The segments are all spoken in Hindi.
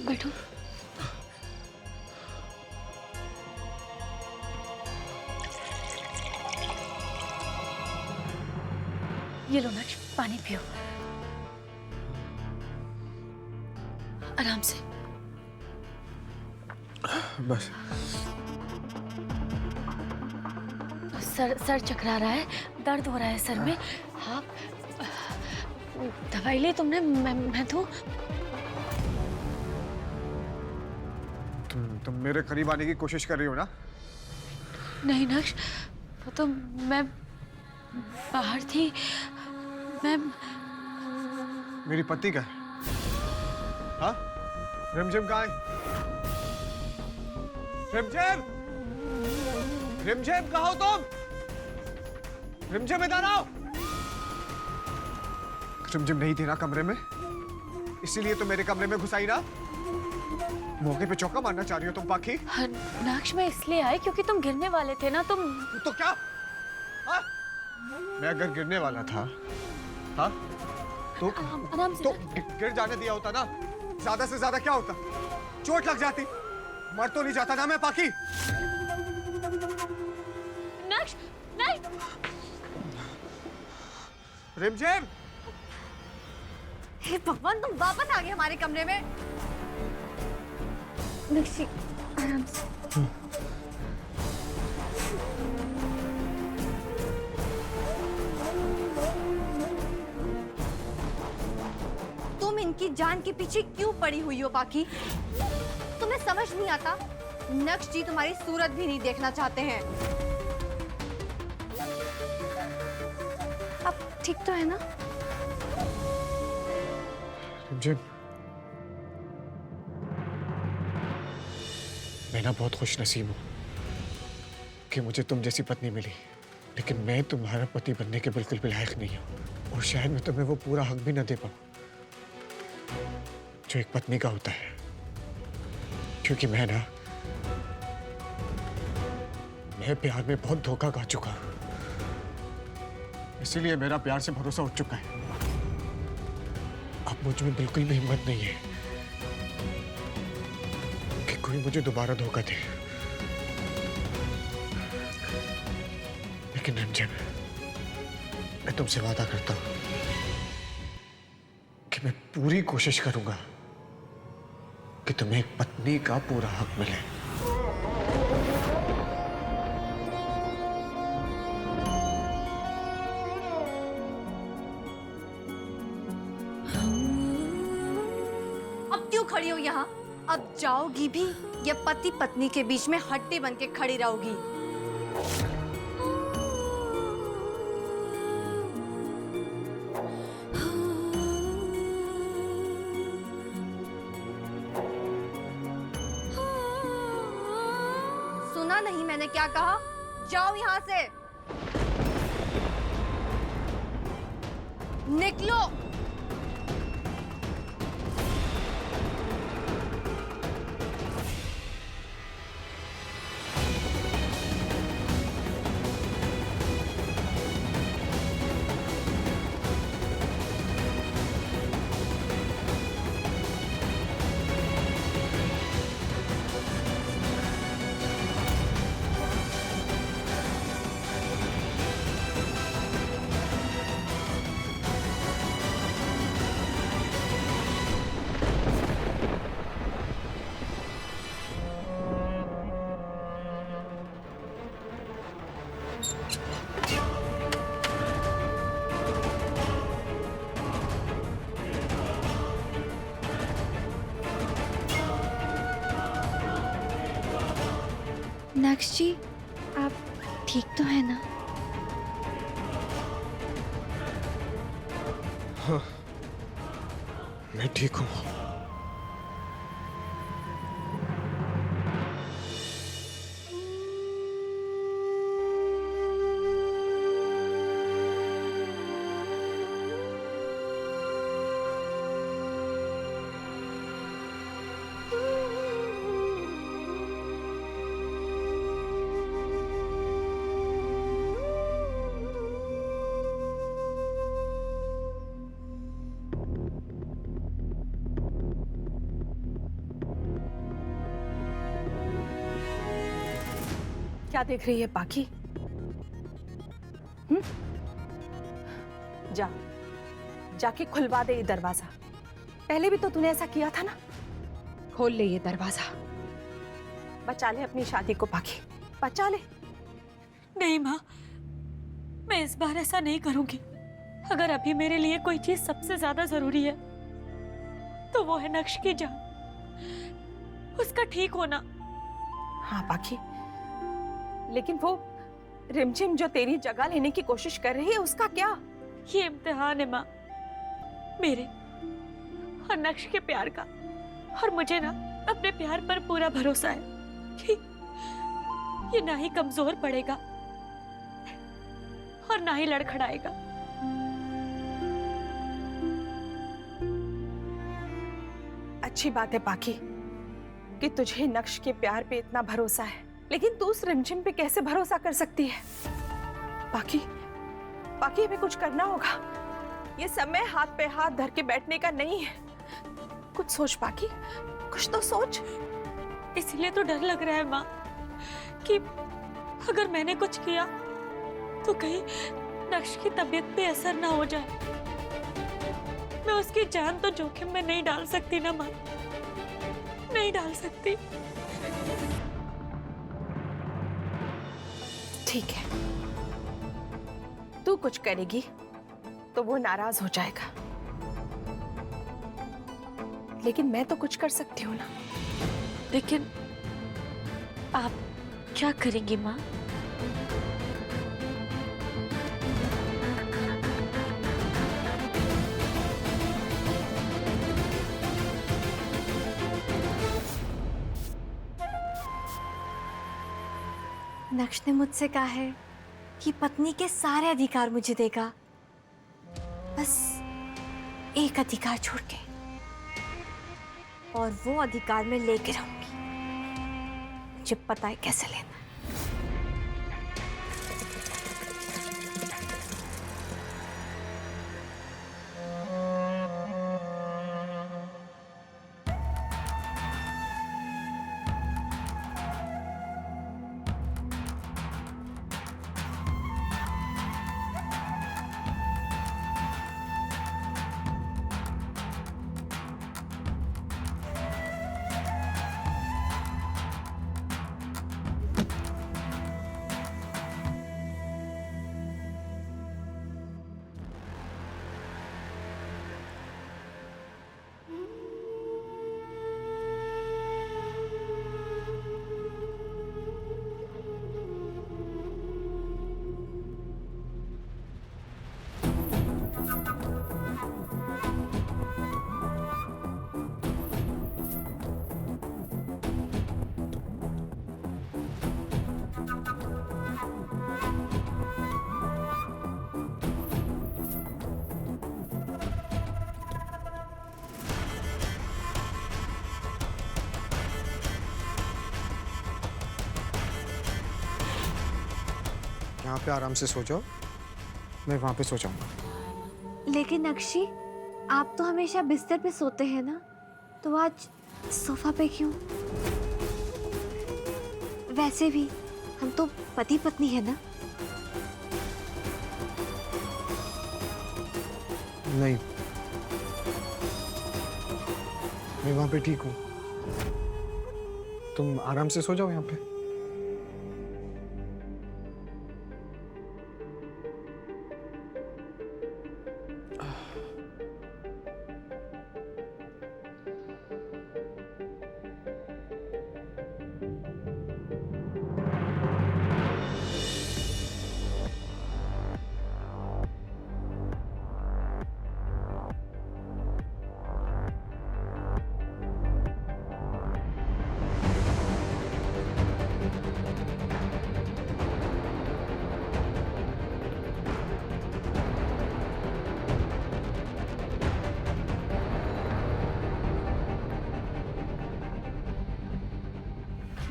बैठो। ये लो नक्श, पानी पियो आराम से। बस। सर चकरा रहा है, दर्द हो रहा है सर में। हाँ, दवाई ली तुमने? मैं तो तुम मेरे करीब आने की कोशिश कर रही हो ना? नहीं नक्श, वो तो मैं बाहर थी। मैं मेरी पत्नी का है? हाँ? रिमझिम कहाँ है? रिमझिम! रिमझिम कहाँ हो तुम? रिमझिम इधर आओ! रिमझिम नहीं थी ना कमरे में, इसीलिए तो मेरे कमरे में घुसाई ना। मौके पे चौका मारना चाह रही हो तुम पाखी? नक्श, मैं इसलिए आई क्योंकि तुम गिरने वाले थे ना। तुम तो क्या? हाँ? मैं अगर गिरने वाला था, हाँ, तो आराम से तो गिर जाने दिया होता ना। ज्यादा से ज्यादा क्या होता? चोट लग जाती, मर तो नहीं जाता ना मैं पाखी। नक्श, नहीं। रिमझिम! हे भगवान, तुम वापस आ गए हमारे कमरे में। नक्शी, आराम से। तुम इनकी जान के पीछे क्यों पड़ी हुई हो पाखी? तुम्हें समझ नहीं आता? नक्श जी तुम्हारी सूरत भी नहीं देखना चाहते हैं। अब ठीक तो है ना? रिमझिम, मैं ना बहुत खुश नसीब हूं कि मुझे तुम जैसी पत्नी मिली, लेकिन मैं तुम्हारा पति बनने के बिल्कुल भी लायक नहीं हूं। और शायद मैं तुम्हें वो पूरा हक भी ना दे पाऊं जो एक पत्नी का होता है, क्योंकि मैं प्यार में बहुत धोखा खा चुका हूं। इसीलिए मेरा प्यार से भरोसा उठ चुका है। अब मुझ में बिल्कुल भी हिम्मत नहीं है कि कोई मुझे दोबारा धोखा दे। लेकिन रिमझिम, मैं तुमसे वादा करता हूं कि मैं पूरी कोशिश करूंगा कि तुम्हें एक पत्नी का पूरा हक मिले। अब क्यों खड़ी हो यहाँ? अब जाओगी भी या पति पत्नी के बीच में हड्डी बन के खड़ी रहोगी? सुना नहीं मैंने क्या कहा? जाओ यहाँ से, निकलो। नक्श जी, आप ठीक तो है ना? हाँ, मैं ठीक हूं। क्या देख रही है पाखी? जा, जाके खुलवा दे ये दरवाजा। पहले भी तो तूने ऐसा किया था ना। खोल ले ये दरवाजा, बचा ले अपनी शादी को पाखी, बचा ले। नहीं माँ, मैं इस बार ऐसा नहीं करूंगी। अगर अभी मेरे लिए कोई चीज सबसे ज्यादा जरूरी है तो वो है नक्श की जान, उसका ठीक होना। हाँ पाखी, लेकिन वो रिमझिम जो तेरी जगह लेने की कोशिश कर रही है, उसका क्या? ये इम्तिहान है माँ, मेरे और नक्श के प्यार का। और मुझे ना अपने प्यार पर पूरा भरोसा है कि ये ना ही कमजोर पड़ेगा और ना ही लड़खड़ाएगा। अच्छी बात है पाखी कि तुझे नक्श के प्यार पे इतना भरोसा है, लेकिन तू उस रिमझिम पे कैसे भरोसा कर सकती है? पाखी, पाखी हमें कुछ करना होगा। ये समय हाथ पे हाथ धर के बैठने का नहीं है। कुछ सोच पाखी, कुछ तो सोच। इसलिए तो डर लग रहा है माँ कि अगर मैंने कुछ किया तो कहीं नक्श की तबीयत पे असर ना हो जाए। मैं उसकी जान तो जोखिम में नहीं डाल सकती ना माँ, नहीं डाल सकती। ठीक है, तू कुछ करेगी तो वो नाराज हो जाएगा, लेकिन मैं तो कुछ कर सकती हूँ ना। लेकिन आप क्या करेंगी माँ? नक्श ने मुझसे कहा है कि पत्नी के सारे अधिकार मुझे देगा, बस एक अधिकार छोड़ के, और वो अधिकार मैं लेके रहूंगी। मुझे पता है कैसे लेना है। यहाँ पे आराम से सो जाओ, मैं वहाँ पे सो जाऊँगा। लेकिन नक्शी, आप तो हमेशा बिस्तर पे सोते हैं ना, तो आज सोफा पे क्यों? वैसे भी हम तो पति पत्नी है ना। नहीं, मैं वहाँ पे ठीक हूँ, तुम आराम से सो जाओ यहाँ पे।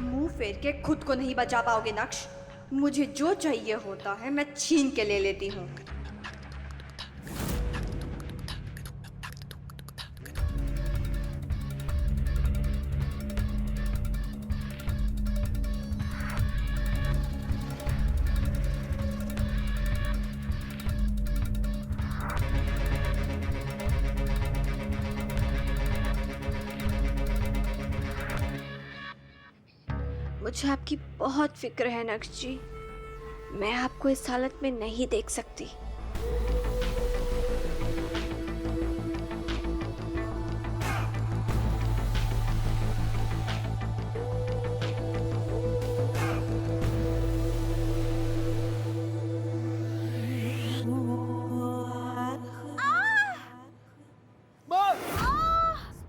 मुंह फेर के खुद को नहीं बचा पाओगे नक्श। मुझे जो चाहिए होता है मैं छीन के ले लेती हूँ। मुझे आपकी बहुत फिक्र है नक्श जी। मैं आपको इस हालत में नहीं देख सकती।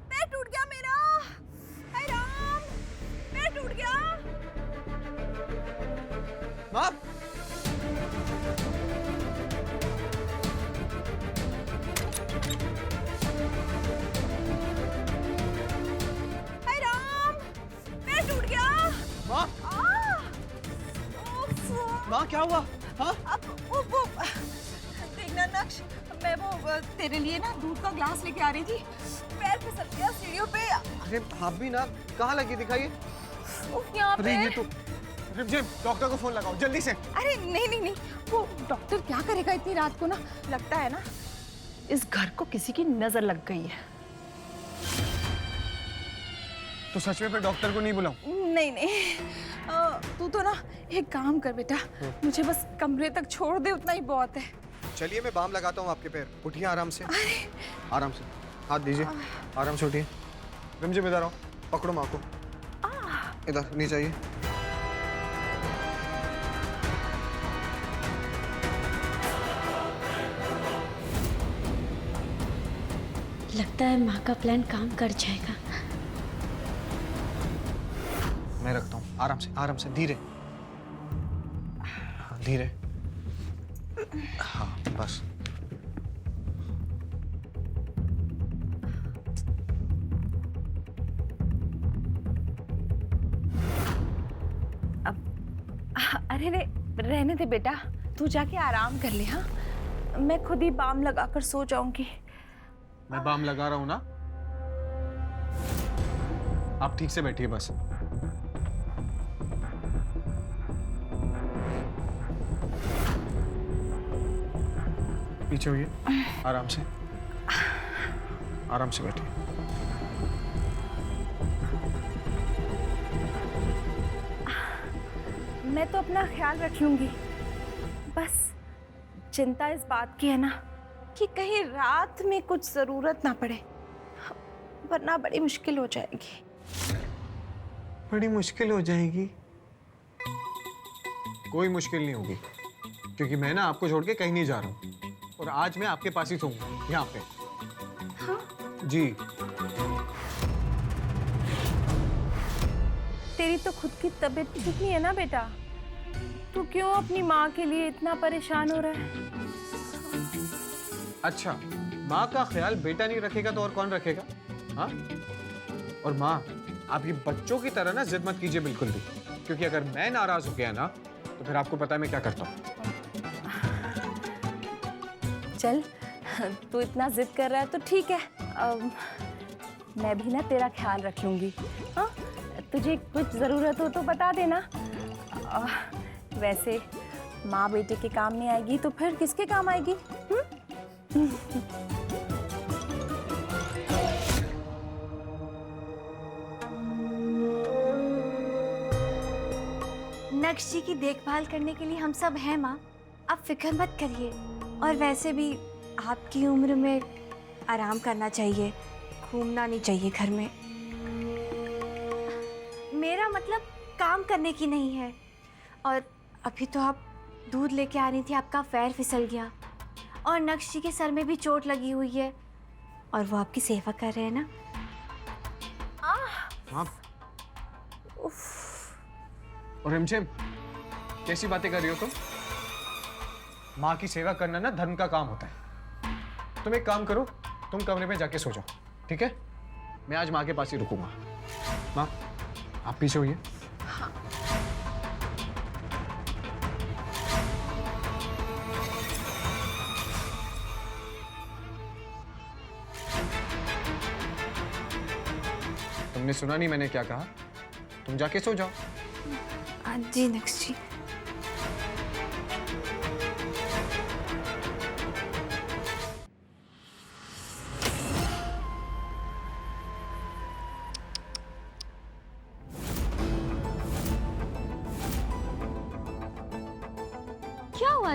पैर टूट गया मेरा। हाय राम, पैर टूट गया। माँ, हाय राम, पैर टूट गया। माँ, माँ क्या हुआ? हाँ? वो देखना नक्श, मैं वो तेरे लिए ना दूध का ग्लास लेके आ रही थी, पैर फिसल गया सीढ़ियों पे। अरे आप भी ना, कहाँ लगी दिखाइए। उफ, यहाँ अरे पे। ये तो रिमझिम, डॉक्टर को फोन लगाओ जल्दी से। अरे नहीं नहीं नहीं, वो डॉक्टर क्या करेगा इतनी रात को ना। लगता है ना इस घर को किसी की नजर लग गई है। तो सच में फिर डॉक्टर को नहीं बुलाऊं? नहीं नहीं, तू तो ना एक काम कर बेटा, मुझे बस कमरे तक छोड़ दे, उतना ही बहुत है। चलिए मैं बाम लगाता हूँ आपके पैर। उठिए आराम से, आराम से, हाथ दीजिए, आराम से उठिए। रिमझिम इधर आओ, पकड़ो माँ को, इधर नीचे आइए। लगता है माँ का प्लान काम कर जाएगा। मैं रखता हूँ, आराम से, धीरे, हाँ, धीरे, हाँ बस। अरे रे, रहने दे बेटा, तू जाके आराम कर ले। हाँ, मैं खुद ही बाम लगाकर सो जाऊंगी। मैं बाम लगा रहा हूँ ना, आप ठीक से बैठिए बस। पीछे होइए, आराम से, आराम से बैठिए। मैं तो अपना ख्याल रख लूंगी, बस चिंता इस बात की है ना कि कहीं रात में कुछ जरूरत ना पड़े, वरना बड़ी मुश्किल हो जाएगी। बड़ी मुश्किल हो जाएगी? कोई मुश्किल नहीं होगी, क्योंकि मैं ना आपको छोड़ के कहीं नहीं जा रहा हूँ, और आज मैं आपके पास ही सोऊंगा, यहाँ पे। हाँ? जी। तेरी तो खुद की तबीयत ठीक नहीं है ना बेटा, तू क्यों अपनी माँ के लिए इतना परेशान हो रहा है? अच्छा, माँ का ख्याल बेटा नहीं रखेगा तो और कौन रखेगा? हाँ? और माँ, आप ये बच्चों की तरह ना जिद मत कीजिए बिल्कुल भी, क्योंकि अगर मैं नाराज हो गया ना तो फिर आपको पता है मैं क्या करता हूँ। चल, तू इतना जिद कर रहा है तो ठीक है, मैं भी ना तेरा ख्याल रख लूंगी। हाँ, तुझे कुछ जरूरत हो तो बता देना। वैसे माँ बेटे के काम नहीं आएगी तो फिर किसके काम आएगी? नक्श जी की देखभाल करने के लिए हम सब हैं माँ, आप फिक्र मत करिए। और वैसे भी आपकी उम्र में आराम करना चाहिए, घूमना नहीं चाहिए घर में। मेरा मतलब काम करने की नहीं है। और अभी तो आप दूध लेके आ रही थी, आपका पैर फिसल गया, और नक्श जी के सर में भी चोट लगी हुई है, और वो आपकी सेवा कर रहे हैं ना। हाँ। और रिमझिम, कैसी बातें कर रही हो तुम? माँ की सेवा करना ना धर्म का काम होता है। तुम एक काम करो, तुम कमरे में जाके सो जाओ, ठीक है? मैं आज माँ के पास ही रुकूंगा। माँ, आप पीछे होइए। तुमने सुना नहीं मैंने क्या कहा? तुम जाके सो जाओ। जी नक्श जी।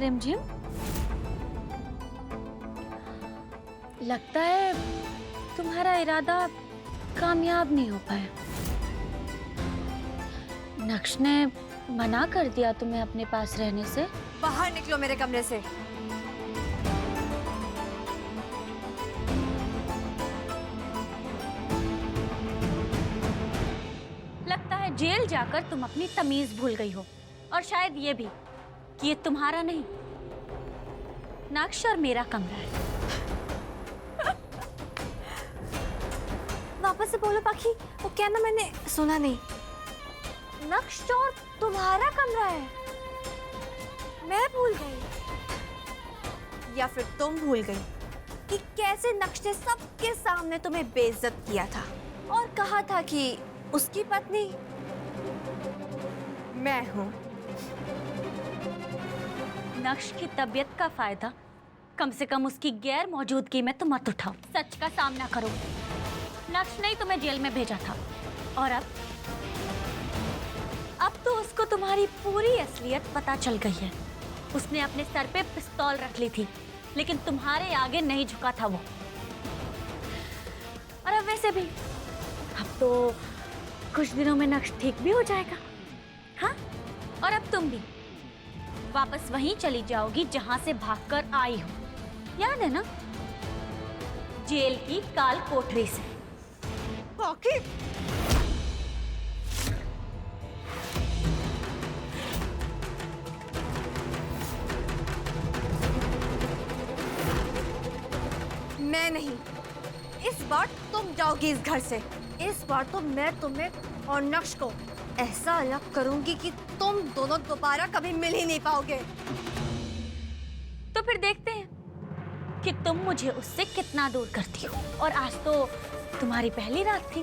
रिमझिम? लगता है तुम्हारा इरादा कामयाब नहीं हो पाया। नक्श ने मना कर दिया तुम्हें अपने पास रहने से। बाहर निकलो मेरे कमरे से। लगता है जेल जाकर तुम अपनी तमीज भूल गई हो, और शायद ये भी कि ये तुम्हारा नहीं, नक्श और मेरा कमरा है। वापस से बोलो पाखी, वो क्या ना, मैंने सुना नहीं। नक्श और तुम्हारा कमरा है? मैं भूल गई, या फिर तुम भूल गई कि कैसे नक्श ने सबके सामने तुम्हें बेइज्जत किया था और कहा था कि उसकी पत्नी मैं हूं। नक्श की तबीयत का फायदा कम से कम उसकी गैर मौजूदगी में तुम मत उठाओ। सच का सामना करो। नक्श ने ही तुम्हें जेल में भेजा था, और अब तो उसको तुम्हारी पूरी असलियत पता चल गई है। उसने अपने सर पे पिस्तौल रख ली थी, लेकिन तुम्हारे आगे नहीं झुका था वो। और अब वैसे भी अब तो कुछ दिनों में नक्श ठीक भी हो जाएगा। हाँ, और अब तुम भी वापस वहीं चली जाओगी जहां से भागकर आई हो। याद है ना, जेल की काल कोठरी से। पाखी, मैं नहीं, इस बार तुम जाओगी इस घर से। इस बार तो मैं तुम्हें और नक्श को ऐसा अलग करूंगी कि तुम दोनों दोबारा कभी मिल ही नहीं पाओगे। तो फिर देखते हैं कि तुम मुझे उससे कितना दूर करती हो। और आज तो तुम्हारी पहली रात थी,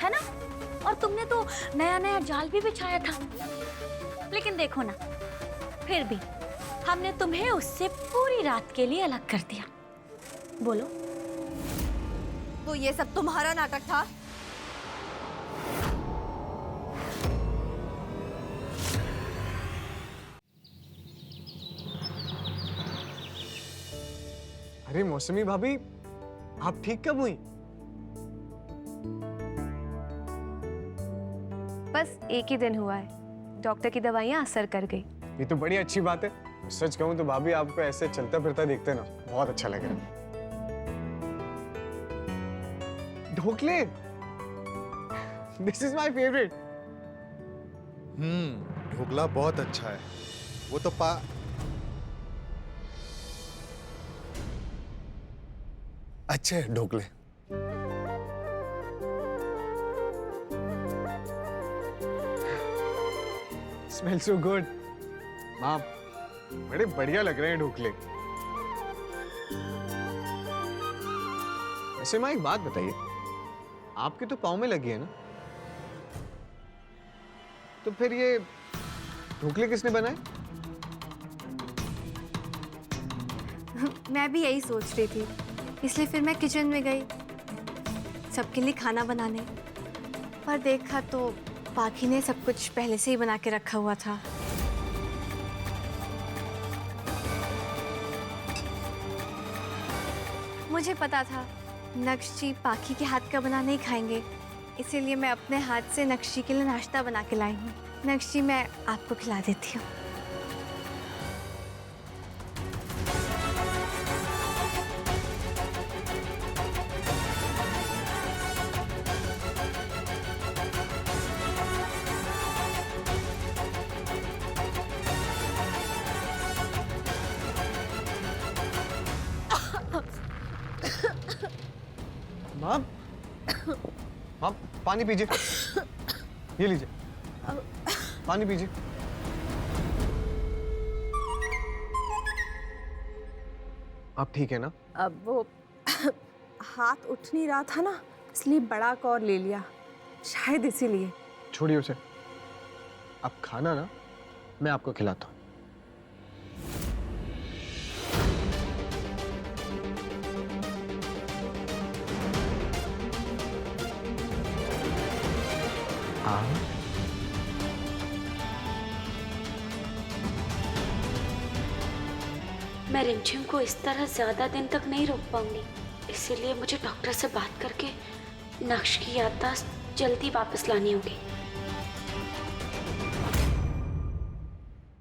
है ना? और तुमने तो नया नया जाल भी बिछाया था। लेकिन देखो ना, फिर भी हमने तुम्हें उससे पूरी रात के लिए अलग कर दिया। बोलो, तो ये सब तुम्हारा नाटक था? अरे मौसमी भाभी, आप ठीक कब हुई? बस एक ही दिन हुआ है, डॉक्टर की दवाइयाँ असर कर गई। ये तो बड़ी अच्छी बात है। सच कहूं तो भाभी, आपको ऐसे चलता फिरता देखते ना बहुत अच्छा लग रहा है। ढोकले, this is my favourite. Dhokla बहुत अच्छा है। वो तो अच्छे हैं ढोकले। Smell so good. माँ, बड़े बढ़िया लग रहे हैं ढोकले। वैसे माँ, एक बात बताइए, आपके तो पाँव में लगी है ना, तो फिर ये ढोकले किसने बनाए? मैं भी यही सोच रही थी, इसलिए फिर मैं किचन में गई सबके लिए खाना बनाने, पर देखा तो पाखी ने सब कुछ पहले से ही बना के रखा हुआ था। मुझे पता था नक्श जी पाखी के हाथ का बना नहीं खाएंगे, इसीलिए मैं अपने हाथ से नक्श जी के लिए नाश्ता बना के लाई हूँ। नक्श जी, मैं आपको खिला देती हूँ। माँ, माँ, पानी पीजिए। ये लीजिए, पानी पीजिए। आप ठीक है ना? अब वो हाथ उठ नहीं रहा था ना, इसलिए बड़ा कौर ले लिया, शायद इसीलिए। छोड़िए उसे। अब खाना ना मैं आपको खिलाता हूँ। मैं रिमझिम को इस तरह ज़्यादा दिन तक नहीं रोक पाऊंगी। इसीलिए मुझे डॉक्टर से बात करके नक्श की याददाश्त जल्दी वापस लानी होगी।